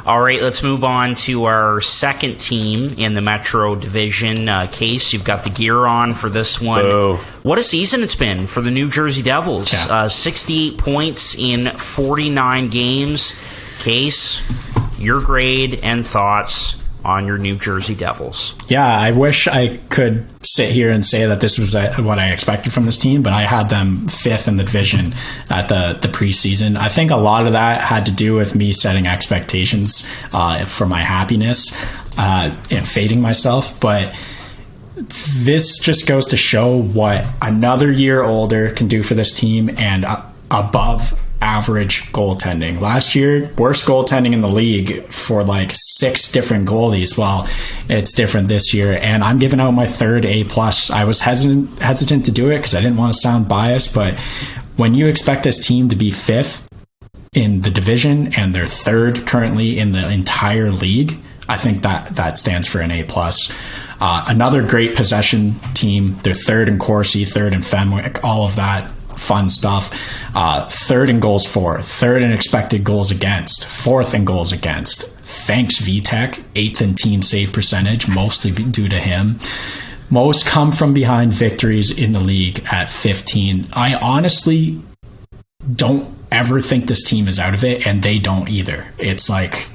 All right, let's move on to our second team in the Metro Division. Case, you've got the gear on for this one. Oh. What a season it's been for the New Jersey Devils. Yeah. 68 points in 49 games. Case, your grade and thoughts on your New Jersey Devils. Yeah, I wish I could sit here and say that this was what I expected from this team, but I had them fifth in the division at the preseason. I think a lot of that had to do with me setting expectations for my happiness and fading myself, but this just goes to show what another year older can do for this team and above average goaltending. Last year, worst goaltending in the league for like 6 different goalies. Well, it's different this year, and I'm giving out my third A+. I was hesitant to do it because I didn't want to sound biased, but when you expect this team to be fifth in the division and they're third currently in the entire league, I think that stands for an A+. Another great possession team. They're third in Corsi, third in Fenwick, all of that fun stuff. Third in goals for, third in expected goals against, fourth in goals against. Thanks, Vitek. 8th in team save percentage, mostly due to him. Most come from behind victories in the league at 15. I honestly don't ever think this team is out of it, and they don't either. It's like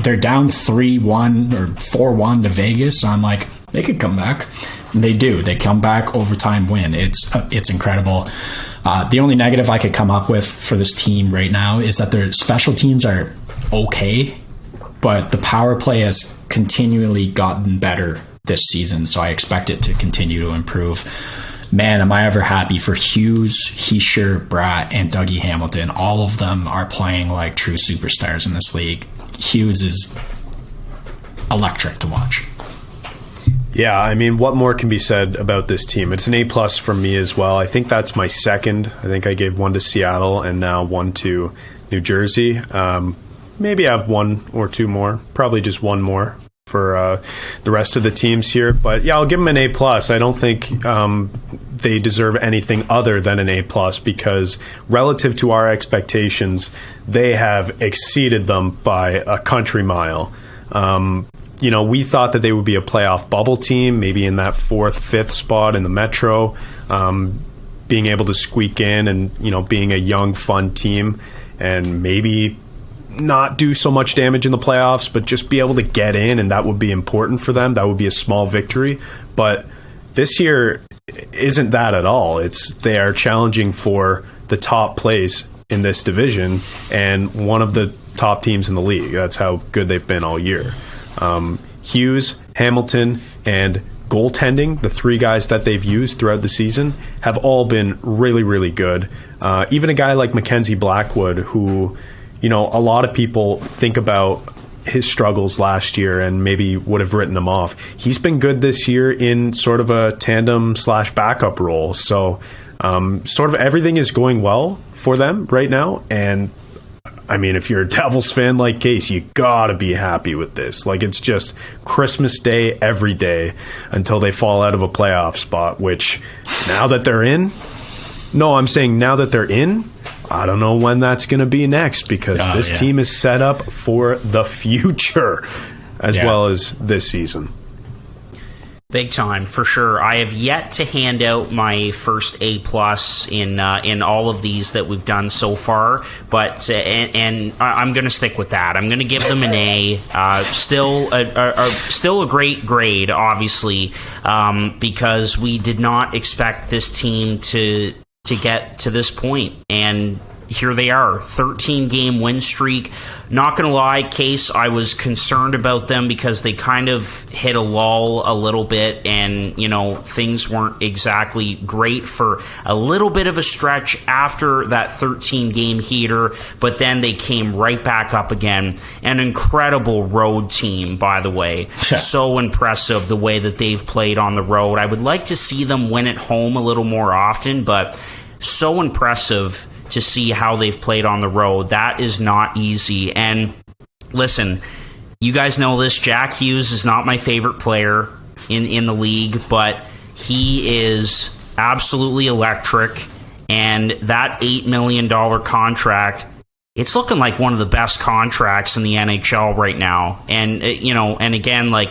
they're down 3-1 or 4-1 to Vegas. I'm like, they could come back. And they do. They come back, overtime win. It's incredible. The only negative I could come up with for this team right now is that their special teams are okay, but the power play has continually gotten better this season, so I expect it to continue to improve. Man, am I ever happy for Hughes, Hischier, Bratt, and Dougie Hamilton. All of them are playing like true superstars in this league. Hughes is electric to watch. Yeah, I mean, what more can be said about this team? It's an A+ for me as well. I think that's my second. I think I gave one to Seattle and now one to New Jersey. Maybe I have one or two more. Probably just one more for the rest of the teams here. But yeah, I'll give them an A+. I don't think they deserve anything other than an A+, because relative to our expectations, they have exceeded them by a country mile. We thought that they would be a playoff bubble team, maybe in that 4th, 5th spot in the Metro, being able to squeak in and, being a young, fun team and maybe not do so much damage in the playoffs, but just be able to get in, and that would be important for them. That would be a small victory. But this year isn't that at all. They are challenging for the top place in this division and one of the top teams in the league. That's how good they've been all year. Hughes, Hamilton, and goaltending, the 3 guys that they've used throughout the season, have all been really, really good. Even a guy like Mackenzie Blackwood, who, a lot of people think about his struggles last year and maybe would have written them off. He's been good this year in sort of a tandem/backup role. So sort of everything is going well for them right now. And I mean, if you're a Devils fan like Case, you gotta be happy with this. Like, it's just Christmas Day every day until they fall out of a playoff spot, which now that they're in, I don't know when that's going to be next, because this team is set up for the future as well as this season. Big time, for sure. I have yet to hand out my first A+ in all of these that we've done so far, but and I'm going to stick with that. I'm going to give them an A. Still a great grade, obviously, because we did not expect this team to get to this point, and here they are, 13-game win streak. Not going to lie, Case, I was concerned about them because they kind of hit a lull a little bit, and, things weren't exactly great for a little bit of a stretch after that 13-game heater, but then they came right back up again. An incredible road team, by the way. So impressive the way that they've played on the road. I would like to see them win at home a little more often, but so impressive to see how they've played on the road. That is not easy. And listen, you guys know this, Jack Hughes is not my favorite player in the league, but he is absolutely electric, and that $8 million contract it's looking like one of the best contracts in the NHL right now. And, and again, like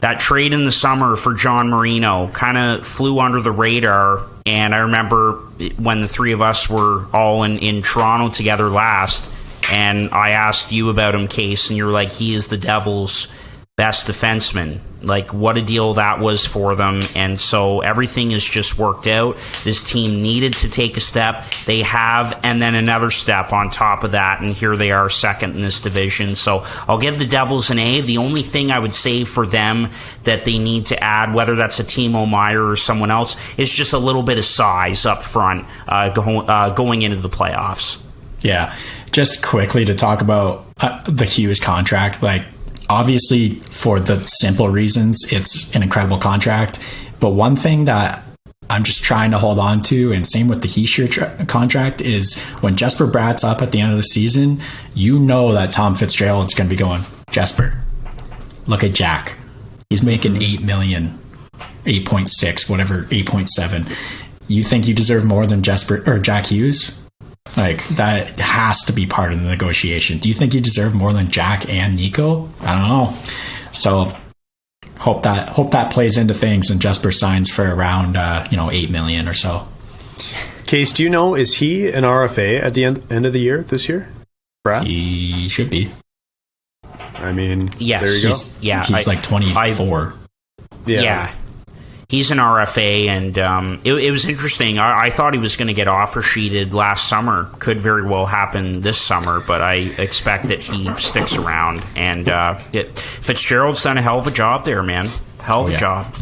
that trade in the summer for John Marino kind of flew under the radar. And I remember when the three of us were all in Toronto together last, and I asked you about him, Case, and you're like, he is the Devils' best defenseman. Like, what a deal that was for them. And so everything has just worked out. This team needed to take a step. They have, and then another step on top of that, and here they are second in this division. So I'll give the Devils an A. The only thing I would say for them that they need to add, whether that's a Timo Meier or someone else, is just a little bit of size up front going into the playoffs. Yeah. Just quickly to talk about the Hughes contract, like, obviously, for the simple reasons, it's an incredible contract. But one thing that I'm just trying to hold on to, and same with the Hischier contract, is when Jesper Bratt's up at the end of the season, you know that Tom Fitzgerald's going to be going, Jesper, look at Jack. He's making $8 million, 8.6, whatever, 8.7. You think you deserve more than Jesper or Jack Hughes? Like, that has to be part of the negotiation. Do you think you deserve more than Jack and Nico? I don't know. So hope that plays into things and Jesper signs for around $8 million or so. Case, do you know, is he an RFA at the end of the year this year? Brad? He should be. I mean, yes. There you go. He's like 24. Yeah. He's an RFA, and it was interesting. I thought he was going to get offer sheeted last summer. Could very well happen this summer, but I expect that he sticks around. And Fitzgerald's done a hell of a job there, man. Hell of a job.